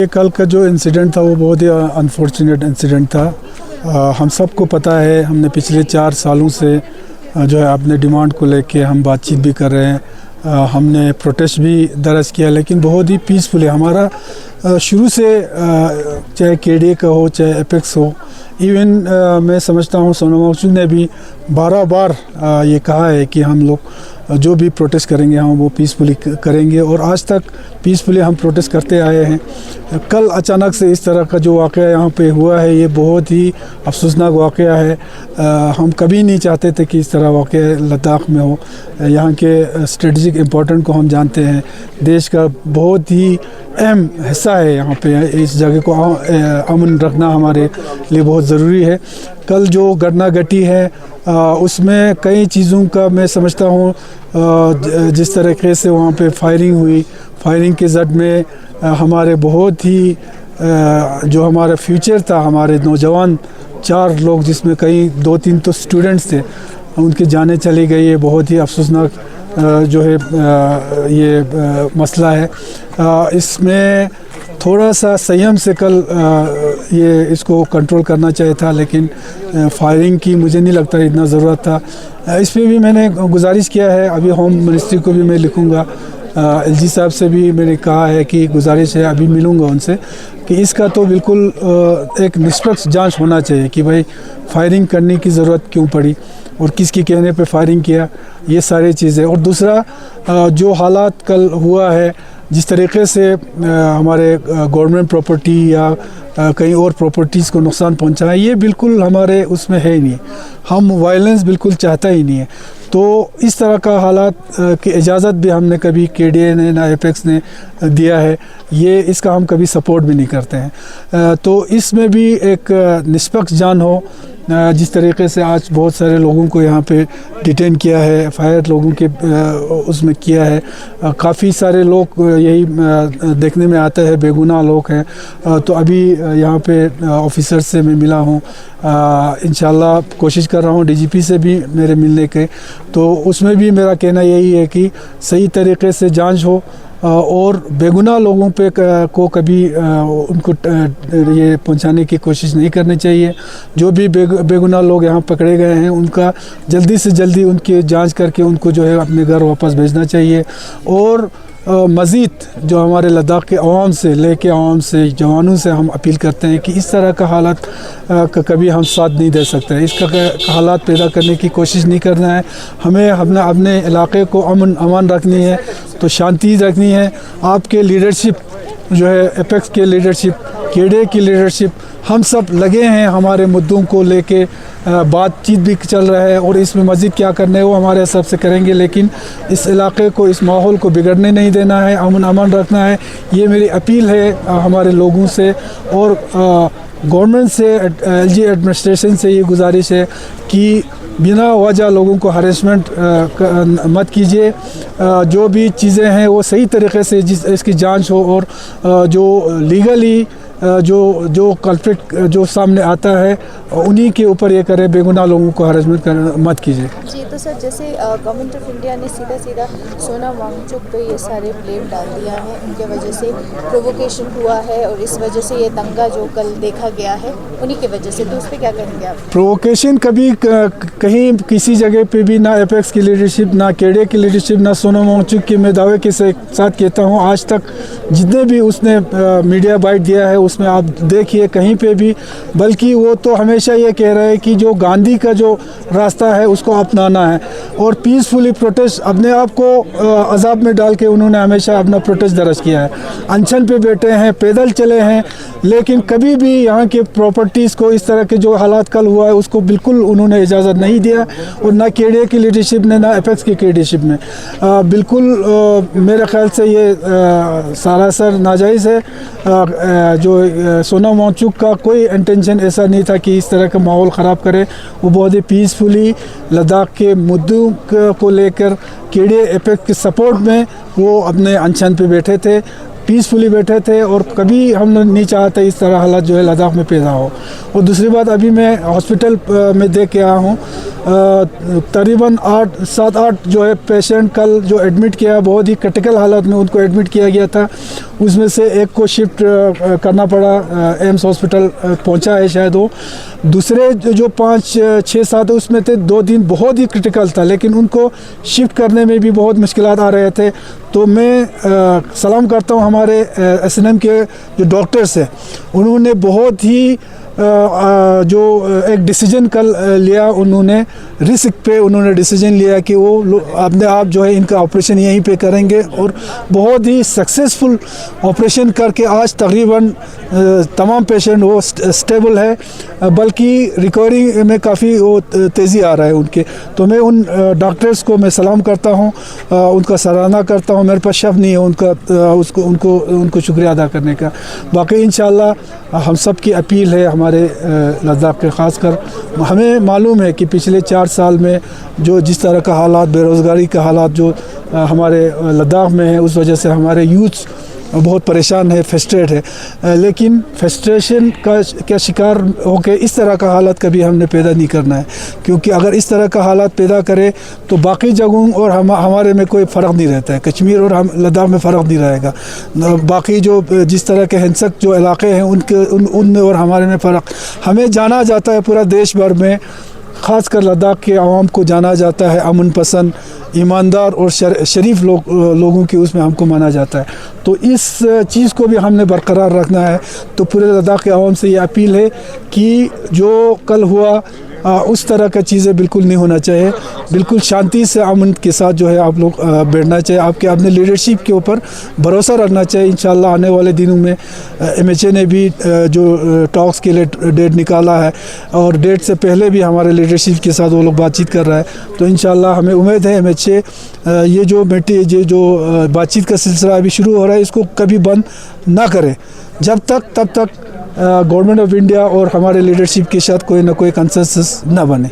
ये कल का जो इंसिडेंट था वो बहुत ही अनफॉर्चुनेट इंसिडेंट था। हम सबको पता है, हमने पिछले 4 सालों से जो है अपने डिमांड को लेके हम बातचीत भी कर रहे हैं। हमने प्रोटेस्ट भी दर्ज किया, लेकिन बहुत ही पीसफुली हमारा शुरू से, चाहे केडीए का हो चाहे एपेक्स हो, इवन मैं समझता हूँ सोनम वांगचुक ने भी 12 बार ये कहा है कि हम लोग जो भी प्रोटेस्ट करेंगे हम वो पीसफुली करेंगे, और आज तक पीसफुली हम प्रोटेस्ट करते आए हैं। कल अचानक से इस तरह का जो वाक़या यहाँ पे हुआ है ये बहुत ही अफसोसनाक वाक़या है। हम कभी नहीं चाहते थे कि इस तरह वाक़या लद्दाख में हो। यहाँ के स्ट्रेटजिक इम्पोर्टेंट को हम जानते हैं, देश का बहुत ही अहम हिस्सा है यहाँ पे। इस जगह को अमन रखना हमारे लिए बहुत ज़रूरी है। कल जो घटना घटी है उसमें कई चीज़ों का मैं समझता हूँ, जिस तरीके से वहाँ पे फायरिंग हुई, फायरिंग के जद में हमारे बहुत ही जो हमारा फ्यूचर था, हमारे नौजवान 4 लोग जिसमें कई 2-3 तो स्टूडेंट्स थे, उनकी जानें चली गई। ये बहुत ही अफसोसनाक जो है ये मसला है। इसमें थोड़ा सा संयम से कल ये इसको कंट्रोल करना चाहिए था, लेकिन फायरिंग की मुझे नहीं लगता इतना ज़रूरत था। इस पे भी मैंने गुजारिश किया है, अभी होम मिनिस्ट्री को भी मैं लिखूँगा। एलजी साहब से भी मैंने कहा है कि गुजारिश है, अभी मिलूँगा उनसे, कि इसका तो बिल्कुल एक निष्पक्ष जांच होना चाहिए कि भाई फायरिंग करने की ज़रूरत क्यों पड़ी और किसके कहने पे फायरिंग किया, ये सारी चीज़ें। और दूसरा जो हालात कल हुआ है, जिस तरीके से हमारे गवर्नमेंट प्रॉपर्टी या कई और प्रॉपर्टीज़ को नुकसान पहुंचा है, ये बिल्कुल हमारे उसमें है ही नहीं। हम वायलेंस बिल्कुल चाहता ही नहीं है। तो इस तरह का हालात की इजाज़त भी हमने कभी केडीए ने ना एपेक्स ने दिया है, ये इसका हम कभी सपोर्ट भी नहीं करते हैं। तो इसमें भी एक निष्पक्ष जांच हो। जिस तरीके से आज बहुत सारे लोगों को यहाँ पे डिटेन किया है, एफआईआर लोगों के उसमें किया है, काफ़ी सारे लोग यही देखने में आता है बेगुनाह लोग हैं। तो अभी यहाँ पे ऑफिसर से मैं मिला हूँ, इंशाल्लाह कोशिश कर रहा हूँ डीजीपी से भी मेरे मिलने के, तो उसमें भी मेरा कहना यही है कि सही तरीके से जांच हो और बेगुनाह लोगों पे को कभी उनको ये पहुंचाने की कोशिश नहीं करनी चाहिए। जो भी बेगुनाह लोग यहाँ पकड़े गए हैं उनका जल्दी से जल्दी उनकी जांच करके उनको जो है अपने घर वापस भेजना चाहिए। और मज़ीद जो हमारे लद्दाख के अवाम से लेके अवाम से जवानों से हम अपील करते हैं कि इस तरह का हालात का कभी हम साथ नहीं दे सकते हैं। इसका हालात पैदा करने की कोशिश नहीं करना है। हमें अपने इलाके को अमन रखनी है, तो शांति रखनी है। आपके लीडरशिप जो है, एपेक्स के लीडरशिप, केडीए की लीडरशिप, हम सब लगे हैं हमारे मुद्दों को लेके, बातचीत भी चल रहा है और इसमें मज़ीद क्या करना है वो हमारे हिसाब से करेंगे, लेकिन इस इलाके को, इस माहौल को बिगड़ने नहीं देना है, अमन रखना है। ये मेरी अपील है हमारे लोगों से। और गवर्नमेंट से, एलजी एडमिनिस्ट्रेशन से ये गुजारिश है कि बिना वजह लोगों को हरेसमेंट मत कीजिए। जो भी चीज़ें हैं वो सही तरीके से इसकी जांच हो, और जो लीगली जो कल्प्रिट जो सामने आता है उन्हीं के ऊपर ये करें, बेगुनाह लोगों को हरेसमेंट मत कीजिए। जी, तो सर जैसे गवर्नमेंट ऑफ इंडिया ने सीधा सोनम वांगचुक पे ये सारे ब्लेम डाल दिया है, उनके वजह से प्रोवोकेशन हुआ है और इस वजह से ये दंगा जो कल देखा गया है उन्हीं की वजह से, तो उस पर क्या कहेंगे आप? प्रोवोकेशन कभी कहीं किसी जगह पे भी ना एपेक्स की लीडरशिप, ना केडीए की लीडरशिप, ना सोनम वांगचुक की, मैं दावे के साथ कहता हूँ आज तक जितने भी उसने मीडिया बाइट दिया है उसमें आप देखिए कहीं पे भी, बल्कि वो तो हमेशा ये कह रहा है कि जो गांधी का जो रास्ता है उसको अपनाना है और पीसफुली प्रोटेस्ट, अपने आप को अजाब में डाल के उन्होंने हमेशा अपना प्रोटेस्ट दर्ज किया है। अनशन पे बैठे हैं, पैदल चले हैं, लेकिन कभी भी यहाँ के प्रॉपर्टीज़ को, इस तरह के जो हालात कल हुआ है उसको बिल्कुल उन्होंने इजाज़त नहीं दिया, और ना केडीए की लीडरशिप ने ना एपेक्स की लीडरशिप ने। बिल्कुल मेरे ख्याल से ये सरासर नाजायज़ है। जो सोनम वांगचुक का कोई इंटेंशन ऐसा नहीं था कि इस तरह का माहौल ख़राब करे। वो बहुत ही पीसफुली लद्दाख के मुद्दों को लेकर केडीए एपेक्स के सपोर्ट में वो अपने अनशन पे बैठे थे। पीसफुली बैठे थे और कभी हम नहीं चाहते इस तरह हालात जो है लद्दाख में पैदा हो। और दूसरी बात, अभी मैं हॉस्पिटल में देख के आया हूँ, तकरीबन 7-8 जो है पेशेंट कल जो एडमिट किया, बहुत ही क्रिटिकल हालत में उनको एडमिट किया गया था। उसमें से एक को शिफ्ट करना पड़ा, एम्स हॉस्पिटल पहुंचा है शायद वो। दूसरे जो 5-6-7 उसमें थे, 2 दिन बहुत ही क्रिटिकल था, लेकिन उनको शिफ्ट करने में भी बहुत मुश्किलात आ रहे थे। तो मैं सलाम करता हूं हमारे SNM के जो डॉक्टर्स हैं, उन्होंने बहुत ही जो एक डिसीजन कल लिया, उन्होंने रिस्क पे उन्होंने डिसीजन लिया कि वो अपने आप जो है इनका ऑपरेशन यहीं पे करेंगे और बहुत ही सक्सेसफुल ऑपरेशन करके आज तकरीबन तमाम पेशेंट वो स्टेबल है, बल्कि रिकवरी में काफ़ी वो तेज़ी आ रहा है उनके। तो मैं उन डॉक्टर्स को मैं सलाम करता हूँ, उनका सराहना करता हूँ। मेरे पास शब्द नहीं है उनको शुक्रिया अदा करने का। बाकी इंशाल्लाह हम सब की अपील है हमारे लद्दाख के, ख़ासकर हमें मालूम है कि पिछले 4 साल में जो जिस तरह का हालात, बेरोज़गारी का हालात जो हमारे लद्दाख में है, उस वजह से हमारे यूथ बहुत परेशान है, फ्रस्ट्रेट है। लेकिन फ्रस्ट्रेशन का शिकार होकर इस तरह का हालत कभी हमने पैदा नहीं करना है, क्योंकि अगर इस तरह का हालत पैदा करे तो बाकी जगहों और हमारे में कोई फ़र्क नहीं रहता है। कश्मीर और हम लद्दाख में फ़र्क नहीं रहेगा। बाकी जो जिस तरह के हिंसक जो इलाके हैं उनमें और हमारे में फ़र्क, हमें जाना जाता है पूरा देश भर में, ख़ासकर लद्दाख के आवाम को जाना जाता है अमन पसंद, ईमानदार और शरीफ लोगों की उसमें हमको माना जाता है। तो इस चीज़ को भी हमने बरकरार रखना है। तो पूरे लद्दाख के आवाम से ये अपील है कि जो कल हुआ उस तरह का चीज़ें बिल्कुल नहीं होना चाहिए। बिल्कुल शांति से अमन के साथ जो है आप लोग बैठना चाहिए। आपके अपने लीडरशिप के ऊपर भरोसा रखना चाहिए। इंशाल्लाह आने वाले दिनों में MHA ने भी जो टॉक्स के लिए डेट निकाला है और डेट से पहले भी हमारे लीडरशिप के साथ वो लोग बातचीत कर रहा है। तो इंशाल्लाह हमें उम्मीद है MHA ये जो बातचीत का सिलसिला अभी शुरू हो रहा है इसको कभी बंद ना करे तब तक गवर्नमेंट ऑफ इंडिया और हमारे लीडरशिप के साथ कोई ना कोई कंसेंसस ना बने।